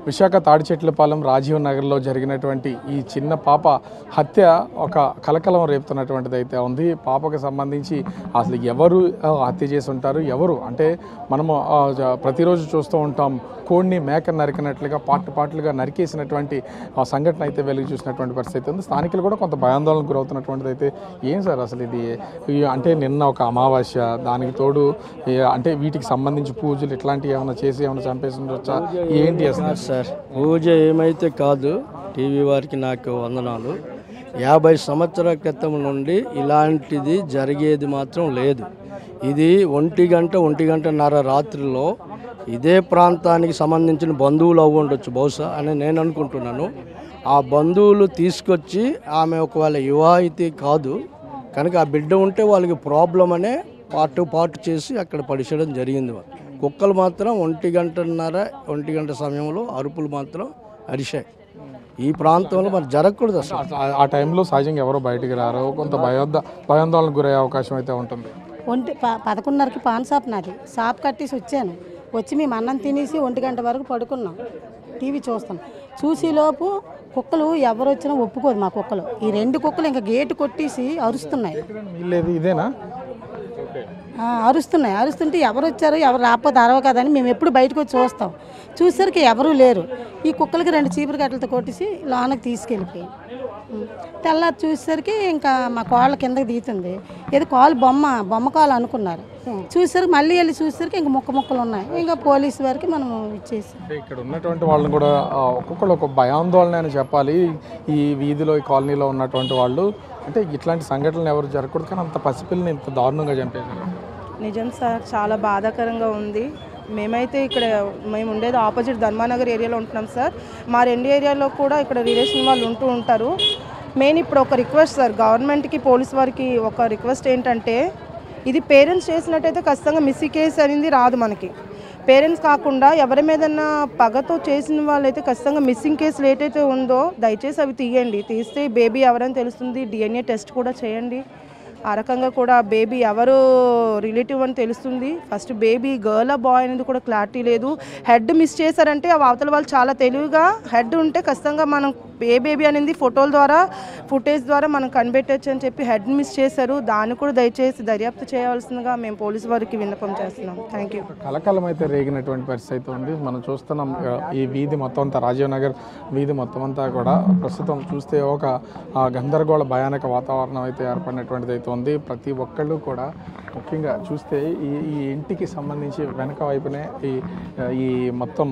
విశాఖ తాడిచెట్లపాలెం రాజీవ్ నగర్లో జరిగినటువంటి ఈ చిన్న పాప హత్య ఒక కలకలం రేపుతున్నటువంటిది అయితే ఉంది. పాపకు సంబంధించి అసలు ఎవరు హత్య చేసి ఉంటారు, ఎవరు అంటే మనము ప్రతిరోజు చూస్తూ ఉంటాం, కోడిని మేకను నరికినట్లుగా పార్ట్లుగా నరికేసినటువంటి ఆ సంఘటన అయితే వెలుగు చూసినటువంటి పరిస్థితి ఉంది. స్థానికులు కూడా కొంత భయాందోళనకు గురవుతున్నటువంటిది అయితే ఏం సార్ అసలు ఇది అంటే నిన్న ఒక అమావాస్య, దానికి తోడు అంటే వీటికి సంబంధించి పూజలు ఇట్లాంటివి ఏమైనా చేసి ఏమైనా చంపేసి ఉండొచ్చా ఏంటి అసలు? సార్ పూజ ఏమైతే కాదు, టీవీ వారికి నాకు వందనాలు. 50 సంవత్సరాల క్రితం నుండి ఇలాంటిది జరిగేది మాత్రం లేదు. ఇది 1-1:30 రాత్రిలో ఇదే ప్రాంతానికి సంబంధించిన బంధువులు అవ్వ ఉండొచ్చు బహుశా అని నేను అనుకుంటున్నాను. ఆ బంధువులు తీసుకొచ్చి ఆమె ఒకవేళ వివాహితి కాదు కనుక ఆ బిడ్డ ఉంటే వాళ్ళకి ప్రాబ్లం అనే పాటు చేసి అక్కడ పడిచడం జరిగింది. కుక్కలు మాత్రం 1:30 సమయంలో అరుపులు మాత్రం అరిశాయి. ఈ ప్రాంతంలో మరి జరగకూడదు అసలు. ఆ టైంలో సహజంగా ఎవరో బయటికి రారు, కొంత భయాందోళనకు గురయ్యే అవకాశం అయితే ఉంటుంది. 11:30కి పాన్ షాప్ నాది, షాప్ కట్టేసి వచ్చి మేము అన్నం తినేసి 1 గంట వరకు పడుకున్నాం, టీవీ చూస్తాం. చూసేలోపు కుక్కలు ఎవరు వచ్చినా ఒప్పుకోదు. మా కుక్కలు ఈ 2 కుక్కలు ఇంకా గేటు కొట్టేసి అరుస్తున్నాయి. ఇదేనా అరుస్తుంటే ఎవరు వచ్చారు, ఎవరు రాకపోతే అరవ కదని మేము ఎప్పుడు బయటకు వచ్చి చూస్తాం. చూసరికి ఎవరూ లేరు. ఈ కుక్కలకి 2 చీపురు కట్టలతో కొట్టేసి లోనకి తీసుకెళ్ళిపోయి తెల్లారి చూసేసరికి ఇంకా మా కోళ్ళ కిందకి దిగుతుంది. ఏదో కాలు బొమ్మ కాలు అనుకున్నారు. చూసేసరికి మళ్ళీ వెళ్ళి చూసేసరికి ఇంకా ముక్కలు ఉన్నాయి. ఇంకా పోలీసు వారికి మనం ఇచ్చేసి ఇక్కడ ఉన్నటువంటి వాళ్ళని కూడా ఒక్కొక్కరు ఒక భయాందోళన అని చెప్పాలి. ఈ వీధిలో ఈ కాలనీలో ఉన్నటువంటి వాళ్ళు అంటే ఇట్లాంటి సంఘటనలు ఎవరు జరగకూడదు, కానీ అంత పసిపిల్లని ఇంత దారుణంగా చంపేశారు. నిజం సార్, చాలా బాధాకరంగా ఉంది. మేము ఉండేది ఆపోజిట్ ధర్మానగర్ ఏరియాలో ఉంటున్నాం సార్. మా 2 ఏరియాలో కూడా ఇక్కడ రిలేషన్ వాళ్ళు ఉంటూ ఉంటారు. మెయిన్ ఇప్పుడు ఒక రిక్వెస్ట్ సార్, గవర్నమెంట్కి పోలీస్ వారికి ఒక రిక్వెస్ట్ ఏంటంటే, ఇది పేరెంట్స్ చేసినట్టయితే ఖచ్చితంగా మిస్సింగ్ కేసు అనేది రాదు మనకి. పేరెంట్స్ కాకుండా ఎవరి మీదన్నా పగతో చేసిన వాళ్ళైతే ఖచ్చితంగా మిస్సింగ్ కేసులు ఏదైతే ఉందో దయచేసి అవి తీయండి. తీస్తే బేబీ ఎవరని తెలుస్తుంది, DNA టెస్ట్ కూడా చేయండి. ఆ రకంగా కూడా బేబీ ఎవరు రిలేటివ్ అని తెలుస్తుంది. ఫస్ట్ బేబీ గర్ల్ బాయ్ అనేది కూడా క్లారిటీ లేదు. హెడ్ మిస్ చేశారంటే ఆ అవతల వాళ్ళు చాలా తెలివిగా హెడ్ ఉంటే ఖచ్చితంగా మనం ఏ బేబీ అనేది ఫుటేజ్ ద్వారా మనం కనిపెట్టచ్చు అని చెప్పి హెడ్ మిస్ చేశారు. దాన్ని కూడా దయచేసి దర్యాప్తు చేయవలసిందిగా మేము పోలీసు వారికి విన్నపం చేస్తున్నాం. Thank you. కలకలం అయితే రేగినటువంటి పరిస్థితి ఉంది. మనం చూస్తున్నాం ఈ వీధి మొత్తం అంతా, రాజీవ్ నగర్ వీధి మొత్తం అంతా కూడా ప్రస్తుతం చూస్తే ఒక గందరగోళ భయానక వాతావరణం అయితే ఏర్పడినటువంటిది అయితే ఉంది. ప్రతి ఒక్కళ్ళు కూడా ముఖ్యంగా చూస్తే ఈ ఇంటికి సంబంధించి వెనక వైపునే ఈ మొత్తం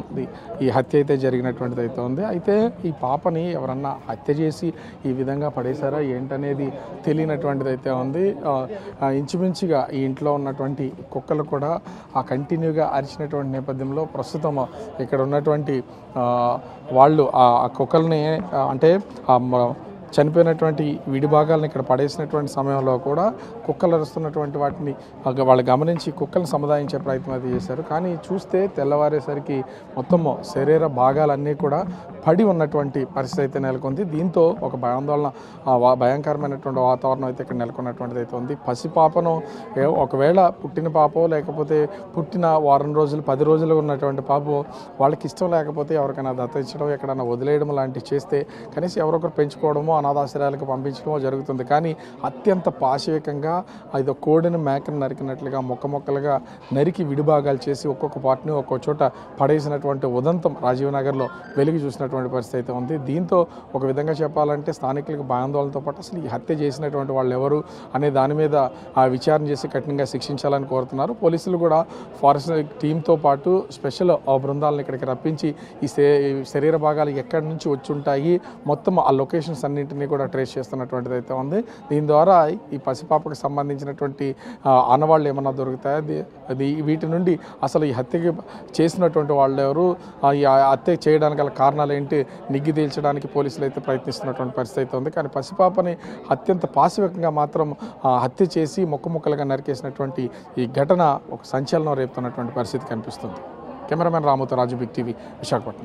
ఈ హత్య అయితే జరిగినటువంటిది అయితే ఉంది. అయితే ఈ పాపని ఎవరన్నా హత్య చేసి ఈ విధంగా పడేశారా ఏంటనేది తెలియనటువంటిది అయితే ఉంది. ఇంచుమించుగా ఈ ఇంట్లో ఉన్నటువంటి కుక్కలు కూడా కంటిన్యూగా అరిచినటువంటి నేపథ్యంలో ప్రస్తుతం ఇక్కడ ఉన్నటువంటి వాళ్ళు ఆ కుక్కల్ని అంటే చనిపోయినటువంటి విడి భాగాలను ఇక్కడ పడేసినటువంటి సమయంలో కూడా కుక్కలు అరుస్తున్నటువంటి వాటిని వాళ్ళు గమనించి కుక్కలను సముదాయించే ప్రయత్నం అయితే చేశారు. కానీ చూస్తే తెల్లవారేసరికి మొత్తము శరీర భాగాలన్నీ కూడా పడి ఉన్నటువంటి పరిస్థితి అయితే నెలకొంది. దీంతో ఒక భయంకరమైనటువంటి వాతావరణం అయితే ఇక్కడ నెలకొన్నటువంటిది అయితే ఉంది. పసిపాపను ఒకవేళ పుట్టిన పాపో లేకపోతే పుట్టిన వారం రోజులు 10 రోజులు ఉన్నటువంటి పాపో వాళ్ళకి ఇష్టం లేకపోతే ఎవరికైనా దత్తయించడం, ఎక్కడైనా వదిలేయడం లాంటివి చేస్తే కనీసం ఎవరొకరు పెంచుకోవడమో అనాథాశ్రయాలకు పంపించడమో జరుగుతుంది. కానీ అత్యంత పాశవికంగా ఇది కోడిని మేకను నరికినట్లుగా మొక్కలుగా నరికి విడిభాగాలు చేసి ఒక్కొక్క పార్ట్ని ఒక్కొక్క చోట పడేసినటువంటి ఉదంతం రాజీవ్ నగర్లో వెలుగు చూసినటువంటి పరిస్థితి అయితే ఉంది. దీంతో ఒక విధంగా చెప్పాలంటే స్థానికులకు భయాందోళనతో పాటు అసలు ఈ హత్య చేసినటువంటి వాళ్ళు ఎవరు అనే దాని మీద విచారణ చేసి కఠినంగా శిక్షించాలని కోరుతున్నారు. పోలీసులు కూడా ఫారెస్ట్ టీంతో పాటు స్పెషల్ బృందాలను ఇక్కడికి రప్పించి ఈ శరీర భాగాలు ఎక్కడి నుంచి వచ్చి ఉంటాయి మొత్తం ఆ లొకేషన్స్ అన్నింటినీ కూడా ట్రేస్ చేస్తున్నటువంటిది అయితే ఉంది. దీని ద్వారా ఈ పసిపాపకు సంబంధించినటువంటి ఆనవాళ్ళు ఏమన్నా దొరుకుతాయి, వీటి నుండి అసలు ఈ హత్యకి చేసినటువంటి వాళ్ళు ఎవరు, ఈ హత్య చేయడానికి గల కారణాలు ఏంటి నిగ్గు తేల్చడానికి పోలీసులు అయితే ప్రయత్నిస్తున్నటువంటి పరిస్థితి అయితే ఉంది. కానీ పసిపాపని అత్యంత పాశవికంగా మాత్రం హత్య చేసి ముక్కలుగా నరికేసినటువంటి ఈ ఘటన ఒక సంచలనం రేపుతున్నటువంటి పరిస్థితి కనిపిస్తుంది. కెమెరామెన్ రాముతో రాజు, బిగ్ టీవీ, విశాఖపట్నం.